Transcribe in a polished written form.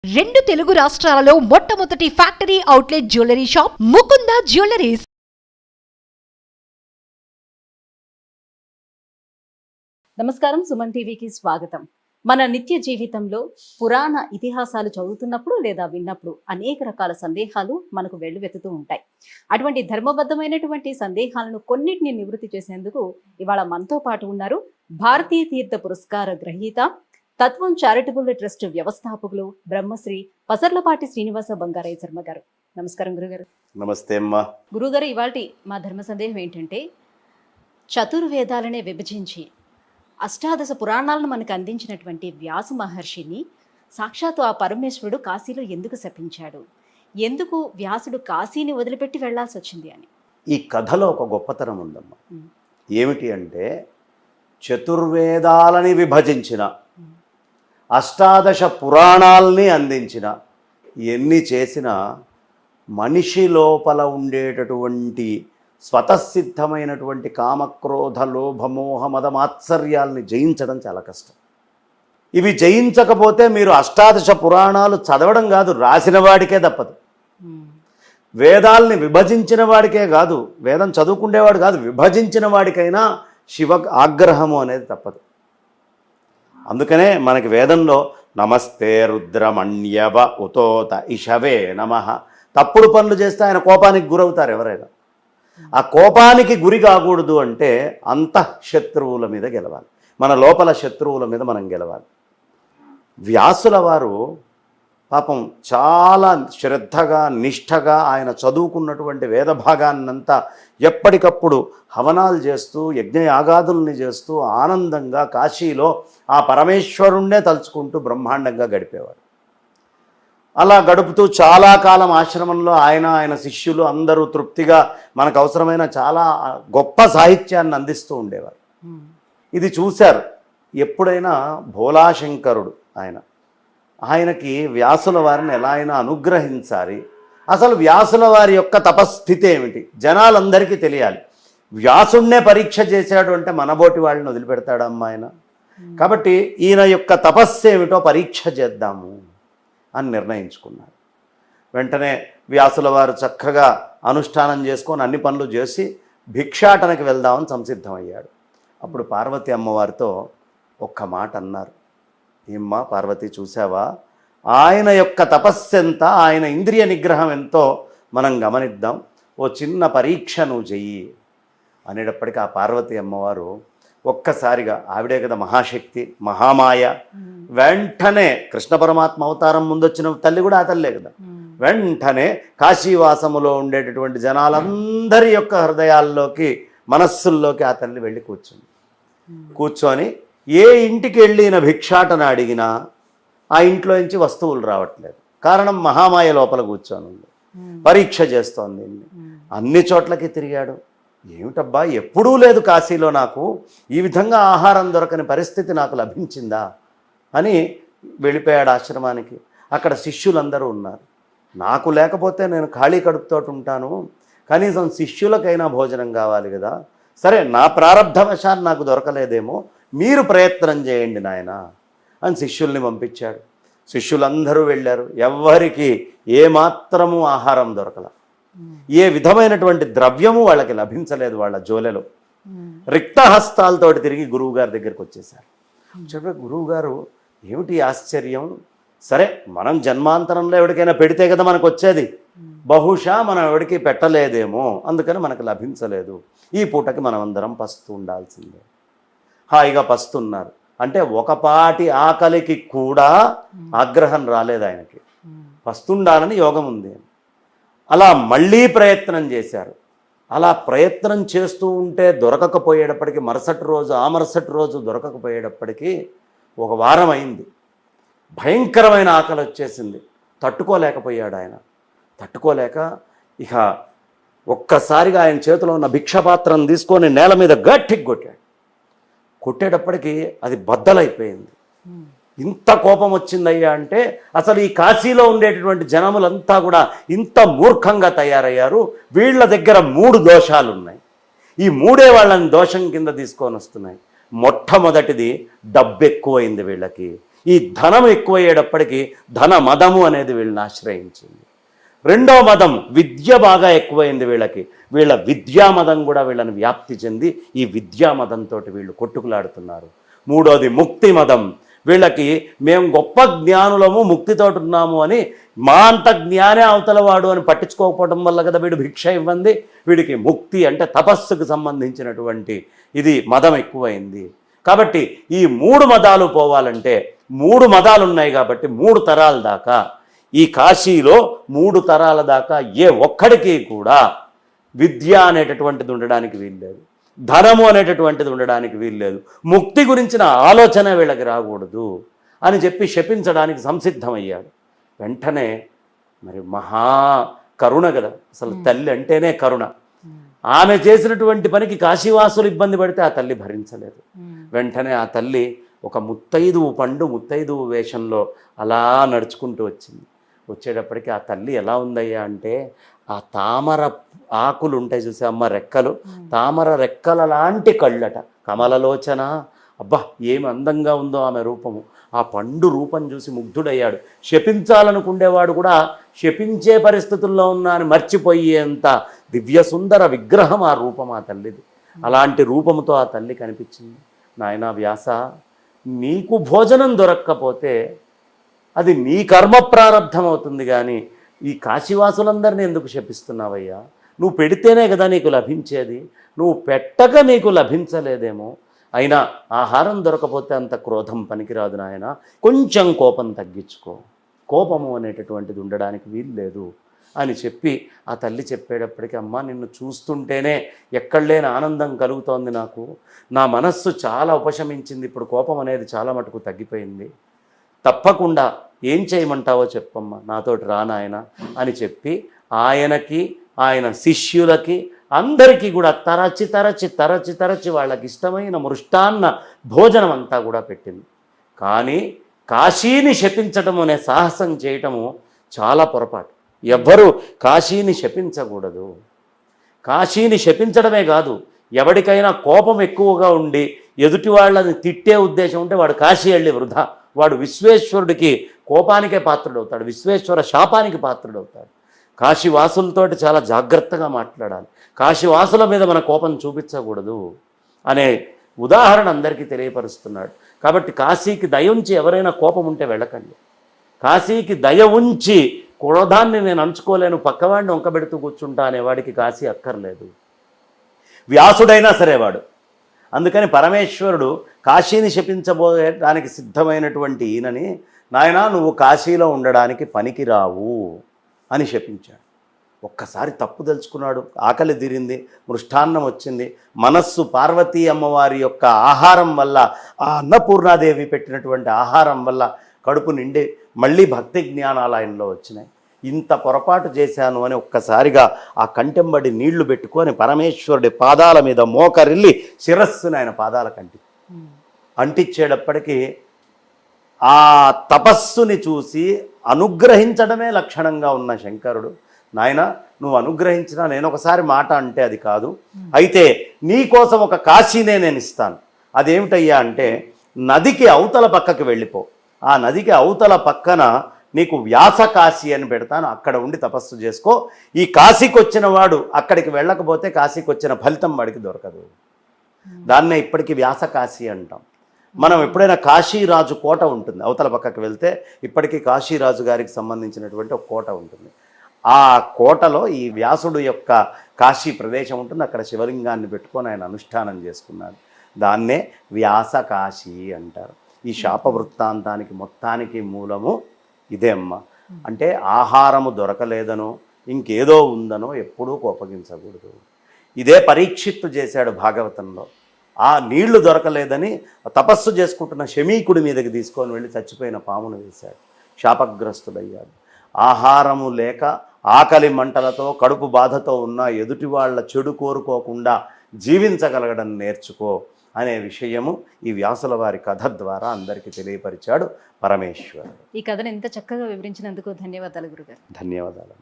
రెండు తెలుగు రాష్ట్రాలలో మొట్టమొదటి factory outlet jewellery shop Mukunda jewelleries. నమస్కారం, సుమన్ టీవీకి స్వాగతం. మన నిత్య జీవితంలో పురాణ ఇతిహాసాలు చదువుతున్నప్పుడు లేదా విన్నప్పుడు అనేక రకాల సందేహాలు మనకు వెల్లువెత్తుతూ ఉంటాయి. అటువంటి ధర్మబద్ధమైనటువంటి సందేహాలను కొన్నిటిని నివృత్తి చేసేందుకు ఇవాళ మనతో పాటు ఉన్నారు భారతీయ తీర్థ పురస్కార గ్రహీత, తత్వం చారిటబుల్ ట్రస్ట్ వ్యవస్థాపకులు బ్రహ్మశ్రీ పసర్లపాటి శ్రీనివాస బంగారయ్య శర్మ గారు. నమస్కారం గురుగారు. నమస్తే అమ్మా. గురుగారు, ఇవాల్టి మా ధర్మ సందేహం ఏంటంటే, చతుర్వేదాలనే విభజించి అష్టాదశ పురాణాలను మనకు అందించినటువంటి వ్యాస మహర్షిని సాక్షాత్తు ఆ పరమేశ్వరుడు కాశీలో ఎందుకు శపించాడు, ఎందుకు వ్యాసుడు కాశీని వదిలిపెట్టి వెళ్లాల్సి వచ్చింది అని. ఈ కథలో ఒక గొప్పతనం ఉందమ్మా. ఏమిటి అంటే, చతుర్వేదాలని విభజించిన, అష్టాదశ పురాణాలని అందించిన, ఎన్ని చేసినా మనిషి లోపల ఉండేటటువంటి స్వతసిద్ధమైనటువంటి కామక్రోధ లోభమోహ మదమాత్సర్యాల్ని జయించడం చాలా కష్టం. ఇవి జయించకపోతే మీరు అష్టాదశ పురాణాలు చదవడం కాదు, రాసిన వాడికే తప్పదు. వేదాల్ని విభజించిన వాడికే కాదు, వేదం చదువుకునేవాడు కాదు, విభజించిన వాడికైనా శివ ఆగ్రహము అనేది తప్పదు. అందుకనే మనకి వేదంలో నమస్తే రుద్రమణ్యవ ఉతోత ఇషవే నమః. తప్పుడు పనులు చేస్తే ఆయన కోపానికి గురవుతారు ఎవరైనా. ఆ కోపానికి గురి కాకూడదు అంటే అంతఃశత్రువుల మీద గెలవాలి, మన లోపల శత్రువుల మీద మనం గెలవాలి. వ్యాసుల వారు పాపం చాలా శ్రద్ధగా నిష్ఠగా ఆయన చదువుకున్నటువంటి వేద భాగాన్నంతా ఎప్పటికప్పుడు హవనాలు చేస్తూ యజ్ఞయాగాదుల్ని చేస్తూ ఆనందంగా కాశీలో ఆ పరమేశ్వరుణ్ణే తలుచుకుంటూ బ్రహ్మాండంగా గడిపేవాడు. అలా గడుపుతూ చాలా కాలం ఆశ్రమంలో ఆయన శిష్యులు అందరూ తృప్తిగా మనకు అవసరమైన చాలా గొప్ప సాహిత్యాన్ని అందిస్తూ ఉండేవారు. ఇది చూశారు. ఎప్పుడైనా భోలాశంకరుడు ఆయనకి వ్యాసుల వారిని ఎలా అయినా అనుగ్రహించాలి, అసలు వ్యాసుల వారి యొక్క తపస్థితి ఏమిటి జనాలందరికీ తెలియాలి. వ్యాసుణ్ణే పరీక్ష చేశాడు అంటే మనబోటి వాళ్ళని వదిలిపెడతాడమ్మా ఆయన. కాబట్టి ఈయన యొక్క తపస్సు ఏమిటో పరీక్ష చేద్దాము అని నిర్ణయించుకున్నారు. వెంటనే వ్యాసుల వారు చక్కగా అనుష్ఠానం చేసుకొని అన్ని పనులు చేసి భిక్షాటనకి వెళ్దామని సంసిద్ధమయ్యాడు. అప్పుడు పార్వతి అమ్మవారితో ఒక్క మాట అన్నారు. ఏమ్మా పార్వతి, చూసావా ఆయన యొక్క తపస్సు ఎంత, ఆయన ఇంద్రియ నిగ్రహం ఎంతో మనం గమనిద్దాం, ఓ చిన్న పరీక్ష నువ్వు చెయ్యి అనేటప్పటికీ ఆ పార్వతి అమ్మవారు ఒక్కసారిగా, ఆవిడే కదా మహాశక్తి మహామాయ, వెంటనే కృష్ణ పరమాత్మ అవతారం ముందొచ్చిన తల్లి కూడా ఆ తల్లే కదా, వెంటనే కాశీవాసములో ఉండేటటువంటి జనాలందరి యొక్క హృదయాల్లోకి మనస్సుల్లోకి ఆ తల్లి వెళ్ళి కూర్చొని ఏ ఇంటికి వెళ్ళిన భిక్షాటన అడిగినా ఆ ఇంట్లో నుంచి వస్తువులు రావట్లేదు. కారణం మహామాయ లోపల కూర్చొని ఉంది, పరీక్ష చేస్తోంది. అన్ని చోట్లకి తిరిగాడు. ఏమిటబ్బా, ఎప్పుడూ లేదు కాశీలో నాకు ఈ విధంగా ఆహారం దొరకని పరిస్థితి నాకు లభించిందా అని వెళ్ళిపోయాడు ఆశ్రమానికి. అక్కడ శిష్యులందరూ ఉన్నారు. నాకు లేకపోతే నేను ఖాళీ కడుపుతోటి ఉంటాను, కనీసం శిష్యులకైనా భోజనం కావాలి కదా, సరే నా ప్రారంధవశాన్ని నాకు దొరకలేదేమో, మీరు ప్రయత్నం చేయండి నాయన అని శిష్యుల్ని పంపించాడు. శిష్యులందరూ వెళ్ళారు. ఎవ్వరికి ఏమాత్రము ఆహారం దొరకల, ఏ విధమైనటువంటి ద్రవ్యము వాళ్ళకి లభించలేదు. వాళ్ళ జోలెలో రిక్తహస్తాలతోటి తిరిగి గురువుగారి దగ్గరికి వచ్చేసారు. చెప్పే గురువుగారు, ఏమిటి ఆశ్చర్యం, సరే మనం జన్మాంతరంలో ఎవరికైనా పెడితే కదా మనకు వచ్చేది, బహుశా మనం ఎవరికి పెట్టలేదేమో, అందుకని మనకు లభించలేదు, ఈ పూటకి మనం అందరం పస్తు ఉండాల్సిందే. హాయిగా పస్తున్నారు. అంటే ఒకపాటి ఆకలికి కూడా ఆగ్రహం రాలేదు ఆయనకి, పస్తుండాలని యోగం ఉంది. అలా మళ్ళీ ప్రయత్నం చేశారు. అలా ప్రయత్నం చేస్తూ ఉంటే దొరకకపోయేటప్పటికి మరుసటి రోజు దొరకకపోయేటప్పటికీ ఒక వారం అయింది. భయంకరమైన ఆకలి వచ్చేసింది. తట్టుకోలేకపోయాడు ఆయన. తట్టుకోలేక ఇక ఒక్కసారిగా ఆయన చేతిలో ఉన్న భిక్షపాత్రం తీసుకొని నేల మీద గట్టికి కొట్టేటప్పటికి అది బద్దలైపోయింది. ఇంత కోపం వచ్చిందయ్యా అంటే, అసలు ఈ కాశీలో ఉండేటటువంటి జనములంతా కూడా ఇంత మూర్ఖంగా తయారయ్యారు, వీళ్ళ దగ్గర 3 దోషాలు ఉన్నాయి, ఈ 3 వాళ్ళని దోషం కింద తీసుకొని వస్తున్నాయి. మొట్టమొదటిది డబ్బు ఎక్కువైంది వీళ్ళకి. ఈ ధనం ఎక్కువయ్యేటప్పటికీ ధన మదము అనేది వీళ్ళని ఆశ్రయించింది. రెండో మదం విద్య బాగా ఎక్కువైంది వీళ్ళకి. వీళ్ళ విద్యా మదం కూడా వీళ్ళని వ్యాప్తి చెంది ఈ విద్యా మదంతో వీళ్ళు కొట్టుకులాడుతున్నారు. మూడోది ముక్తి మదం. వీళ్ళకి మేము గొప్ప జ్ఞానులము, ముక్తితోటి ఉన్నాము అని, మా అంత జ్ఞానే అవతలవాడు అని పట్టించుకోకపోవడం వల్ల కదా వీడు భిక్ష ఇవ్వండి. వీడికి ముక్తి అంటే తపస్సుకు సంబంధించినటువంటి ఇది మదం ఎక్కువైంది. కాబట్టి ఈ 3 మదాలు పోవాలంటే 3 మదాలు ఉన్నాయి కాబట్టి 3 తరాల దాకా ఈ కాశీలో 3 తరాల దాకా ఏ ఒక్కడికి కూడా విద్య అనేటటువంటిది ఉండడానికి వీల్లేదు, ధనము అనేటటువంటిది ఉండడానికి వీల్లేదు, ముక్తి గురించిన ఆలోచన వీళ్ళకి రాకూడదు అని చెప్పి శపించడానికి సంసిద్ధమయ్యాడు. వెంటనే మరి మహా కరుణ కదా, అసలు తల్లి అంటేనే కరుణ. ఆమె చేసినటువంటి పనికి కాశీవాసులు ఇబ్బంది పడితే ఆ తల్లి భరించలేదు. వెంటనే ఆ తల్లి ఒక ముత్తైదువు పండు ముత్తైదువు వేషంలో అలా నడుచుకుంటూ వచ్చింది. వచ్చేటప్పటికి ఆ తల్లి ఎలా ఉందయ్యా అంటే, ఆ తామర ఆకులు ఉంటాయి చూసే అమ్మ, రెక్కలు, తామర రెక్కల లాంటి కళ్ళట, కమలలోచన. అబ్బా ఏమి అందంగా ఉందో ఆమె రూపము. ఆ పండు రూపం చూసి ముగ్ధుడయ్యాడు. శపించాలనుకుండేవాడు కూడా శపించే పరిస్థితుల్లో ఉన్నా అని మర్చిపోయేంత దివ్య సుందర విగ్రహం ఆ రూపం ఆ తల్లిది. అలాంటి రూపంతో ఆ తల్లి కనిపించింది. నాయనా వ్యాస, నీకు భోజనం దొరక్కపోతే అది నీ కర్మ ప్రారంధం అవుతుంది, కానీ ఈ కాశీవాసులందరినీ ఎందుకు శపిస్తున్నావయ్యా? నువ్వు పెడితేనే కదా నీకు లభించేది, నువ్వు పెట్టక నీకు లభించలేదేమో. అయినా ఆహారం దొరకపోతే అంత క్రోధం పనికిరాదు నాయన, కొంచెం కోపం తగ్గించుకో, కోపము అనేటటువంటిది ఉండడానికి వీల్లేదు అని చెప్పి ఆ తల్లి చెప్పేటప్పటికీ, అమ్మ నిన్ను చూస్తుంటేనే ఎక్కడ లేని ఆనందం కలుగుతోంది నాకు, నా మనస్సు చాలా ఉపశమించింది, ఇప్పుడు కోపం అనేది చాలా మటుకు తగ్గిపోయింది, తప్పకుండా ఏం చేయమంటావో చెప్పమ్మా, నాతోటి రానాయన అని చెప్పి ఆయనకి ఆయన శిష్యులకి అందరికీ కూడా తరచి తరచి తరచి తరచి వాళ్ళకి ఇష్టమైన మృష్టాన్న భోజనం అంతా కూడా పెట్టింది. కానీ కాశీని శపించటం అనే సాహసం చేయటము చాలా పొరపాటు. ఎవ్వరూ కాశీని శపించకూడదు. కాశీని శపించడమే కాదు, ఎవరికైనా కోపం ఎక్కువగా ఉండి ఎదుటి వాళ్ళని తిట్టే ఉద్దేశం ఉంటే వాడు కాశీ వెళ్ళి వృధా, వాడు విశ్వేశ్వరుడికి కోపానికే పాత్రుడవుతాడు, విశ్వేశ్వర శాపానికి పాత్రుడవుతాడు. కాశీవాసులతోటి చాలా జాగ్రత్తగా మాట్లాడాలి, కాశీవాసుల మీద మన కోపం చూపించకూడదు అనే ఉదాహరణ అందరికీ తెలియపరుస్తున్నాడు. కాబట్టి కాశీకి దయ ఉంచి ఎవరైనా కోపం ఉంటే వెళ్ళకండి. కాశీకి దయ ఉంచి క్రోధాన్ని నేను అంచుకోలేను, పక్కవాడిని వంకబెడుతూ కూర్చుంటా అనేవాడికి కాశీ అక్కర్లేదు. వ్యాసుడైనా సరే వాడు. అందుకని పరమేశ్వరుడు కాశీని శపించబోయడానికి సిద్ధమైనటువంటి ఈయనని, నాయనా నువ్వు కాశీలో ఉండడానికి పనికిరావు అని శపించాడు. ఒక్కసారి తప్పు తెలుసుకున్నాడు, ఆకలి తీరింది, మృష్టాన్నం వచ్చింది, మనస్సు పార్వతీ అమ్మవారి యొక్క ఆహారం వల్ల, ఆ అన్నపూర్ణాదేవి పెట్టినటువంటి ఆహారం వల్ల కడుపు నిండి మళ్ళీ భక్తి జ్ఞానాలు ఆయనలో వచ్చినాయి. ఇంత పొరపాటు చేశాను అని ఒక్కసారిగా ఆ కంటెంబడి నీళ్లు పెట్టుకొని పరమేశ్వరుడి పాదాల మీద మోకరిల్లి శిరస్సుని ఆయన పాదాలకు అంటించేటప్పటికీ ఆ తపస్సుని చూసి అనుగ్రహించడమే లక్షణంగా ఉన్న శంకరుడు, నాయన నువ్వు అనుగ్రహించినా నేను ఒకసారి మాట అంటే అది కాదు, అయితే నీ కోసం ఒక కాశీనే నేను ఇస్తాను. అదేమిటయ్యా అంటే, నదికి అవతల పక్కకి వెళ్ళిపో, ఆ నదికి అవతల పక్కన నీకు వ్యాస కాశీ అని పెడతాను, అక్కడ ఉండి తపస్సు చేసుకో. ఈ కాశీకి వచ్చిన వాడు అక్కడికి వెళ్ళకపోతే కాశీకి వచ్చిన ఫలితం వాడికి దొరకదు. దాన్నే ఇప్పటికీ వ్యాస కాశీ అంటాం. మనం ఎప్పుడైనా కాశీరాజు కోట ఉంటుంది, అవతల పక్కకి వెళ్తే ఇప్పటికీ కాశీరాజు గారికి సంబంధించినటువంటి ఒక కోట ఉంటుంది. ఆ కోటలో ఈ వ్యాసుడు యొక్క కాశీ ప్రదేశం ఉంటుంది, అక్కడ శివలింగాన్ని పెట్టుకొని ఆయన అనుష్ఠానం చేసుకున్నాడు. దాన్నే వ్యాస కాశీ అంటారు. ఈ శాప వృత్తాంతానికి మొత్తానికి మూలము ఇదే అమ్మ. అంటే ఆహారము దొరకలేదనో ఇంకేదో ఉందనో ఎప్పుడూ కోపగించకూడదు. ఇదే పరీక్షిత్తు చేశాడు భాగవతంలో. ఆ నీళ్లు దొరకలేదని తపస్సు చేసుకుంటున్న శమీకుడి మీదకి తీసుకొని వెళ్ళి చచ్చిపోయిన పామును వేశాడు, శాపగ్రస్తుడయ్యాడు. ఆహారము లేక ఆకలి మంటలతో కడుపు బాధతో ఉన్న ఎదుటి వాళ్ళ చెడు కోరుకోకుండా జీవించగలగడం నేర్చుకో అనే విషయము ఈ వ్యాసుల వారి కథ ద్వారా అందరికీ తెలియపరిచాడు పరమేశ్వరుడు. ఈ కథను ఇంత చక్కగా వివరించినందుకు ధన్యవాదాలు గురుగారు. ధన్యవాదాలు.